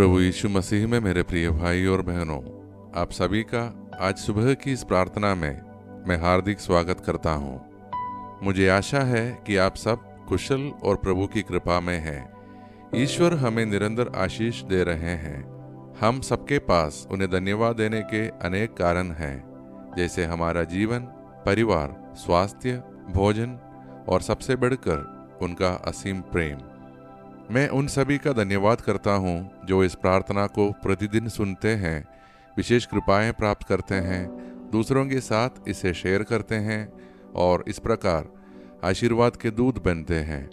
प्रभु यीशु मसीह में मेरे प्रिय भाई और बहनों, आप सभी का आज सुबह की इस प्रार्थना में मैं हार्दिक स्वागत करता हूँ। मुझे आशा है कि आप सब कुशल और प्रभु की कृपा में हैं। ईश्वर हमें निरंतर आशीष दे रहे हैं। हम सबके पास उन्हें धन्यवाद देने के अनेक कारण हैं, जैसे हमारा जीवन, परिवार, स्वास्थ्य, भोजन और सबसे बढ़कर उनका असीम प्रेम। मैं उन सभी का धन्यवाद करता हूँ जो इस प्रार्थना को प्रतिदिन सुनते हैं, विशेष कृपाएं प्राप्त करते हैं, दूसरों के साथ इसे शेयर करते हैं और इस प्रकार आशीर्वाद के दूत बनते हैं।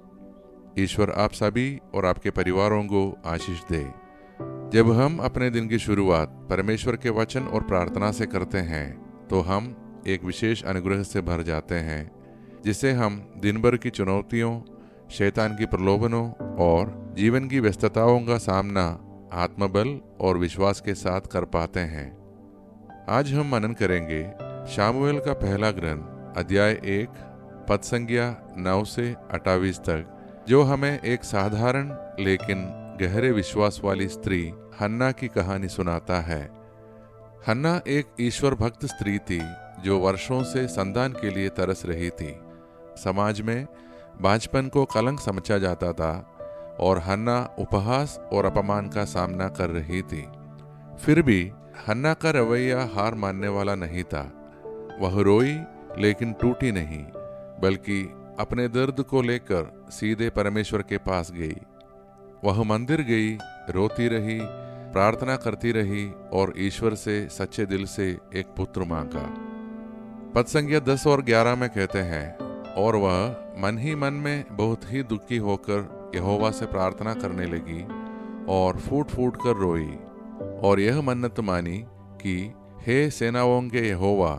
ईश्वर आप सभी और आपके परिवारों को आशीष दे। जब हम अपने दिन की शुरुआत परमेश्वर के वचन और प्रार्थना से करते हैं तो हम एक विशेष अनुग्रह से भर जाते हैं, जिससे हम दिन भर की चुनौतियों, शैतान की प्रलोभनों और जीवन की व्यस्तताओं का सामना आत्मबल और विश्वास के साथ कर पाते हैं। आज हम मनन करेंगे शामुएल का पहला ग्रंथ अध्याय 1 पद संख्या 9 से 28 तक, जो हमें एक साधारण लेकिन गहरे विश्वास वाली स्त्री हन्ना की कहानी सुनाता है। हन्ना एक ईश्वर भक्त स्त्री थी जो वर्षों से संतान के लिए तरस रही थी। समाज में बांझपन को कलंक समझा जाता था और हन्ना उपहास और अपमान का सामना कर रही थी। फिर भी हन्ना का रवैया हार मानने वाला नहीं था। वह रोई लेकिन टूटी नहीं, बल्कि अपने दर्द को लेकर सीधे परमेश्वर के पास गई। वह मंदिर गई, रोती रही, प्रार्थना करती रही और ईश्वर से सच्चे दिल से एक पुत्र मांगा। पद संख्या 10 और 11 में कहते हैं, और वह मन ही मन में बहुत ही दुखी होकर यहोवा से प्रार्थना करने लगी और फूट फूट कर रोई और यह मन्नत मानी कि हे सेनाओं के यहोवा,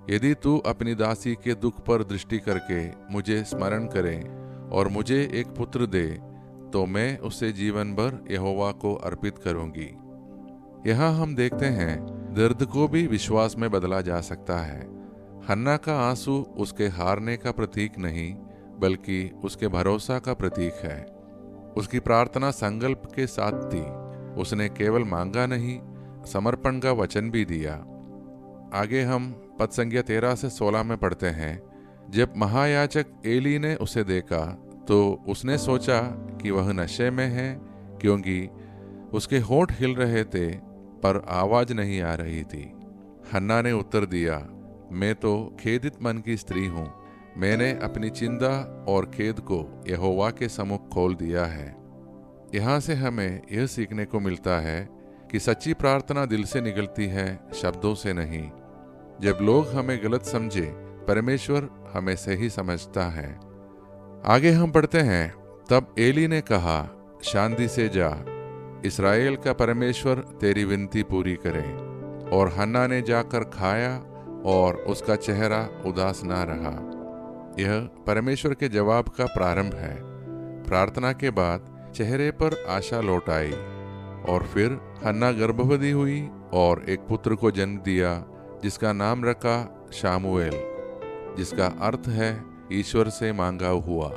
यदि तू अपनी दासी के दुख पर दृष्टि करके मुझे स्मरण करे और मुझे एक पुत्र दे, तो मैं उसे जीवन भर यहोवा को अर्पित करूंगी। यहाँ हम देखते हैं दर्द को भी विश्वास में बदला जा सकता है। हन्ना का आंसू उसके हारने का प्रतीक नहीं, बल्कि उसके भरोसा का प्रतीक है। उसकी प्रार्थना संकल्प के साथ थी। उसने केवल मांगा नहीं, समर्पण का वचन भी दिया। आगे हम पद संख्या 13 से 16 में पढ़ते हैं, जब महायाजक एली ने उसे देखा तो उसने सोचा कि वह नशे में है, क्योंकि उसके होंठ हिल रहे थे पर आवाज नहीं आ रही थी। हन्ना ने उत्तर दिया, मैं तो खेदित मन की स्त्री हूँ। मैंने अपनी चिंता और खेद को यहोवा के सम्मुख खोल दिया है। यहाँ से हमें यह सीखने को मिलता है कि सच्ची प्रार्थना दिल से निकलती है, शब्दों से नहीं। जब लोग हमें गलत समझे, परमेश्वर हमें सही समझता है। आगे हम पढ़ते हैं, तब एली ने कहा, शांति से जा, इस्राएल का परमेश्वर तेरी विनती पूरी करे। और हन्ना ने जाकर खाया और उसका चेहरा उदास ना रहा। यह परमेश्वर के जवाब का प्रारंभ है। प्रार्थना के बाद चेहरे पर आशा लौट आई और फिर हन्ना गर्भवती हुई और एक पुत्र को जन्म दिया, जिसका नाम रखा शामुएल, जिसका अर्थ है ईश्वर से मांगा हुआ।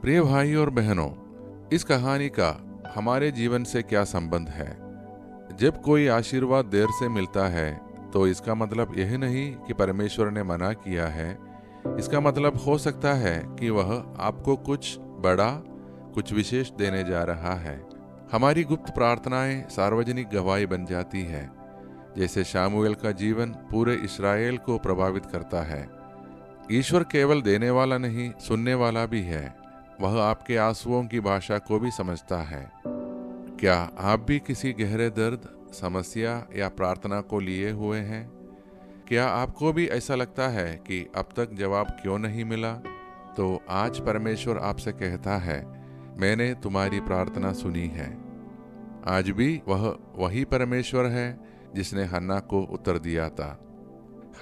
प्रिय भाई और बहनों, इस कहानी का हमारे जीवन से क्या संबंध है? जब कोई आशीर्वाद देर से मिलता है तो इसका मतलब यह नहीं कि परमेश्वर ने मना किया है। इसका मतलब हो सकता है कि वह आपको कुछ बड़ा, कुछ विशेष देने जा रहा है। हमारी गुप्त प्रार्थनाएं सार्वजनिक गवाही बन जाती है, जैसे शामुएल का जीवन पूरे इस्राएल को प्रभावित करता है। ईश्वर केवल देने वाला नहीं, सुनने वाला भी है। वह आपके आंसुओं की भाषा को भी समझता है। क्या आप भी किसी गहरे दर्द, समस्या या प्रार्थना को लिए हुए हैं? क्या आपको भी ऐसा लगता है कि अब तक जवाब क्यों नहीं मिला? तो आज परमेश्वर आपसे कहता है, मैंने तुम्हारी प्रार्थना सुनी है। आज भी वह वही परमेश्वर है जिसने हन्ना को उत्तर दिया था।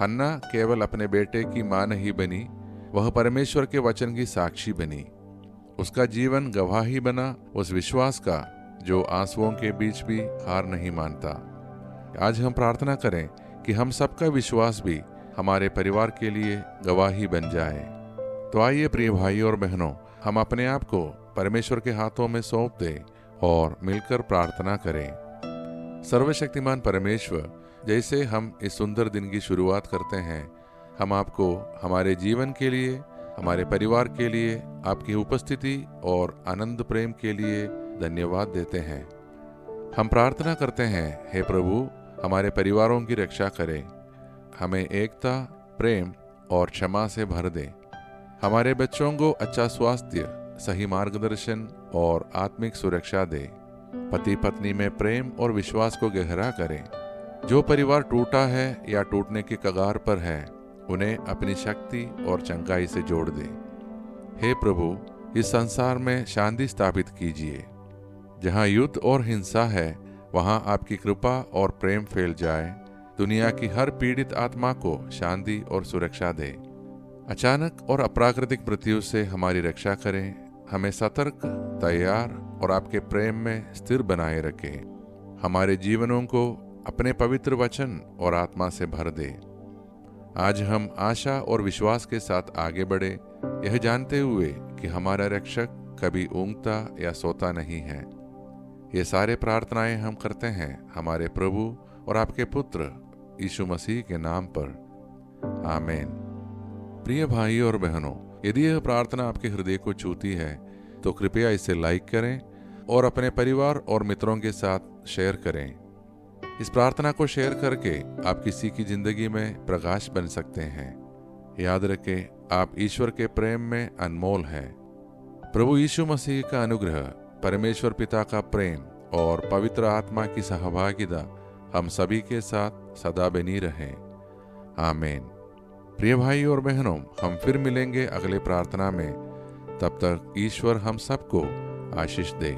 हन्ना केवल अपने बेटे की मां नहीं बनी, वह परमेश्वर के वचन की साक्षी बनी। उसका जीवन गवाही बना उस विश्वास का जो आंसुओं के बीच भी हार नहीं मानता। आज हम प्रार्थना करें कि हम सबका विश्वास भी हमारे परिवार के लिए गवाही बन जाए। तो आइए प्रिय भाई और बहनों, हम अपने आप को परमेश्वर के हाथों में सौंप दें और मिलकर प्रार्थना करें। सर्वशक्तिमान परमेश्वर, जैसे हम इस सुंदर दिन की शुरुआत करते हैं, हम आपको हमारे जीवन के लिए, हमारे परिवार के लिए, आपकी उपस्थिति और आनंद प्रेम के लिए धन्यवाद देते हैं। हम प्रार्थना करते हैं, हे प्रभु, हमारे परिवारों की रक्षा करें, हमें एकता, प्रेम और क्षमा से भर दे। हमारे बच्चों को अच्छा स्वास्थ्य, सही मार्गदर्शन और आत्मिक सुरक्षा दे। पति पत्नी में प्रेम और विश्वास को गहरा करें। जो परिवार टूटा है या टूटने की कगार पर है, उन्हें अपनी शक्ति और चंगाई से जोड़ दे। हे प्रभु, इस संसार में शांति स्थापित कीजिए। जहाँ युद्ध और हिंसा है, वहाँ आपकी कृपा और प्रेम फैल जाए। दुनिया की हर पीड़ित आत्मा को शांति और सुरक्षा दे। अचानक और अप्राकृतिक मृत्यु से हमारी रक्षा करें। हमें सतर्क, तैयार और आपके प्रेम में स्थिर बनाए रखें। हमारे जीवनों को अपने पवित्र वचन और आत्मा से भर दे। आज हम आशा और विश्वास के साथ आगे बढ़े, यह जानते हुए कि हमारा रक्षक कभी ऊँघता या सोता नहीं है। ये सारे प्रार्थनाएं हम करते हैं हमारे प्रभु और आपके पुत्र यीशु मसीह के नाम पर, आमीन। प्रिय भाई और बहनों, यदि यह प्रार्थना आपके हृदय को छूती है तो कृपया इसे लाइक करें और अपने परिवार और मित्रों के साथ शेयर करें। इस प्रार्थना को शेयर करके आप किसी की जिंदगी में प्रकाश बन सकते हैं। याद रखें, आप ईश्वर के प्रेम में अनमोल हैं। प्रभु यीशु मसीह का अनुग्रह, परमेश्वर पिता का प्रेम और पवित्र आत्मा की सहभागिता हम सभी के साथ सदा बनी रहे, आमीन। प्रिय भाई और बहनों, हम फिर मिलेंगे अगले प्रार्थना में। तब तक ईश्वर हम सबको आशीष दे।